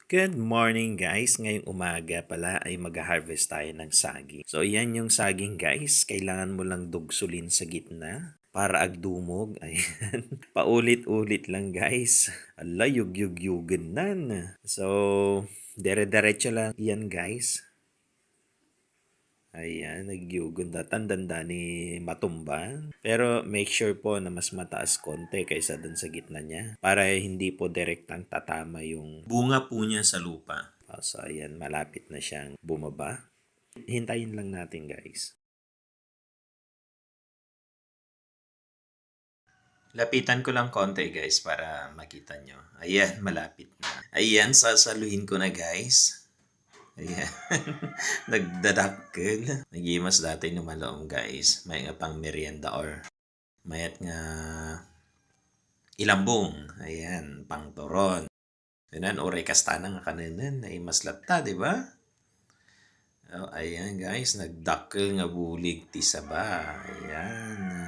Good morning guys! Ngayong umaga pala ay mag-harvest tayo ng saging. So yan yung saging guys, kailangan mo lang dugsulin sa gitna para agdumog. Ayan. Paulit-ulit lang guys. Ala, yug-yug-yugan nan. So, dire-diretso lang yan guys. Ayan, nagyugon na tandanda ni matumba. Pero make sure po na mas mataas konti kaysa dun sa gitna niya para hindi po direktang tatama yung bunga po niya sa lupa. So ayan, malapit na siyang bumaba. Hintayin lang natin guys. Lapitan ko lang konti guys para makita nyo. Ayan, malapit na. Ayan, sasaluhin ko na guys. Ayan. Nagdadakkel. Nagimas dati numalong guys. May nga pang merienda or mayat nga ilambong. Ayan, pang toron. Ayan, oray kastana nga kananan. Ay maslat ta, di ba? Oh, ayan guys, nagdakkel nga bulig ti saba. Ayan.